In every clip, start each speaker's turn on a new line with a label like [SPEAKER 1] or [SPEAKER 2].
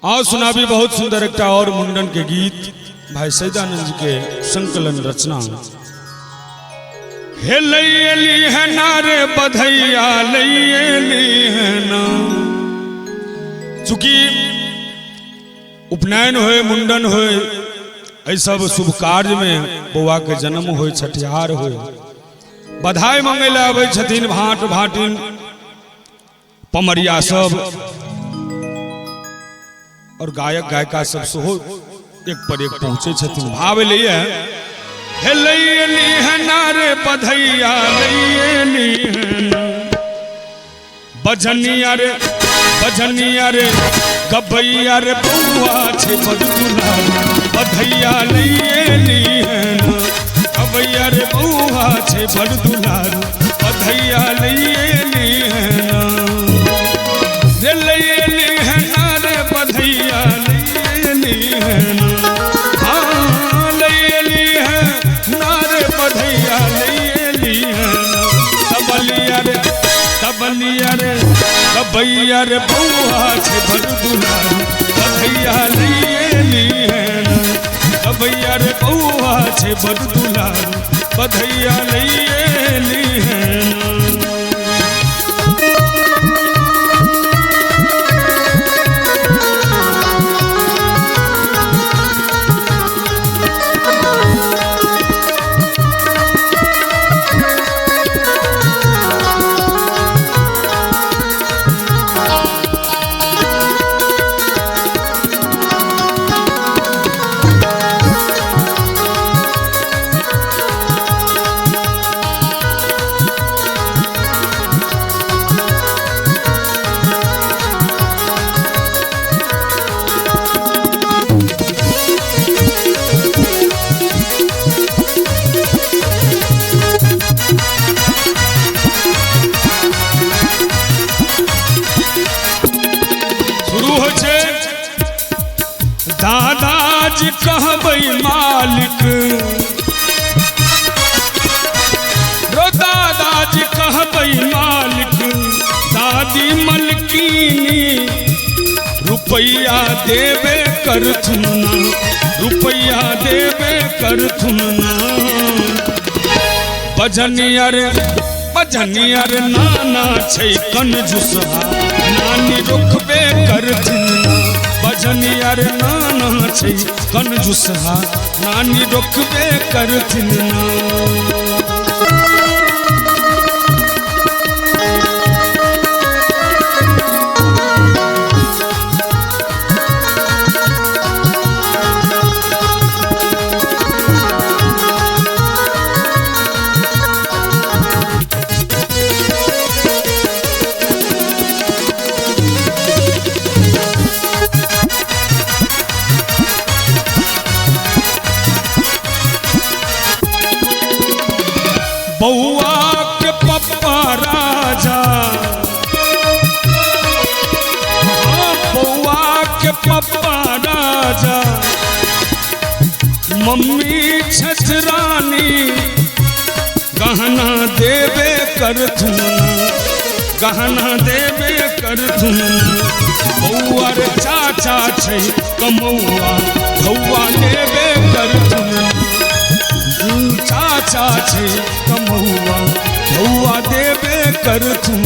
[SPEAKER 1] आओ सुना भी बहुत सुंदर एक और मुंडन के गीत भाई सैदानंद जी के संकलन रचना। हे लैली है नारे बधैया लैली है ना। चूंकि उपनयन होए मुंडन होए ऐ सब शुभ कार्य में बउआ के जन्म होए छठिहार होए बधाई मंगे ला आबै छथिन भाट भाटिन पमरिया सब और गायक गायिका सब सेहो एक पर एक पहुंचे छथिन। भाव लिए हे लैली है नारे बधैया लैली है ना। बजनिया रे गबैया रे बउआ छे बदुला बधैया लैली है ना। गबैया रे बउआ छे बदुला बधैया लैली है ना। रे लैली है नारे बधैया लैली है ना। हाँ लैली है नारे बधैया लैली है ना। तबलिया रे गबैया रे बउआ छे बदुला बधैया लैली है ना। गबैया रे बउआ छे बदुला बधैया लैली है ना। दादाजी कहबै मालिक रो दादाजी कहबै मालिक दादी मलकीनी रुपैया देबे करथुन ना। रुपैया देबे करथुन ना। बजनिया रे नाना छै कंजूसहा नानी रोकबे करथिन ना। बजनिया रे नाना छै कंजूसहा नानी रोकबे करथिन ना। बउआ के पप्पा राजा हाँ बउआ के पप्पा राजा मम्मी छछरानी गहना देबे करथुन गहना देबे करथुन। बउआ रे चाचा छै कमौआ भौआ देबे करथुन। चाचा छे कमौआ भौआ देबे करथुन।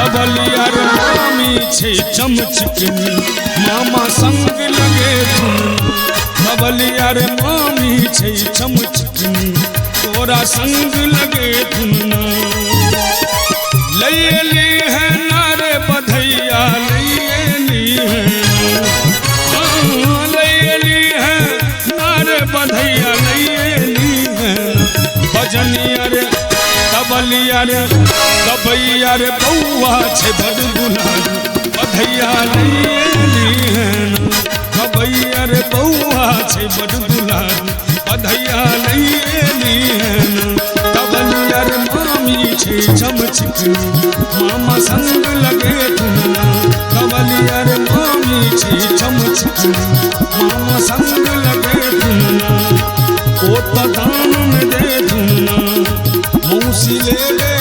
[SPEAKER 1] तबलिया रे मामी छे चमचकनी मामा संग लगे धुन तबलिया रे मामी छे चमचकनी तोरा संग लगे धुन लैली है नारे बधैया लैली है लैली है नारे बधैया लैली है भजनिया रे तबलिया रे गबैया रे बउआ छे बड़ दुलारू बधैया लैली है गबैया रे बउआ छे बड़ दुलारू बधैया लैली है तबलिया रे मामी छे चमचकनी मामा संग लगे धुन तबलिया रे मामी छे चमचकनी मामा संग लगे धुन ओ दान में दे धुन मौसी ले ले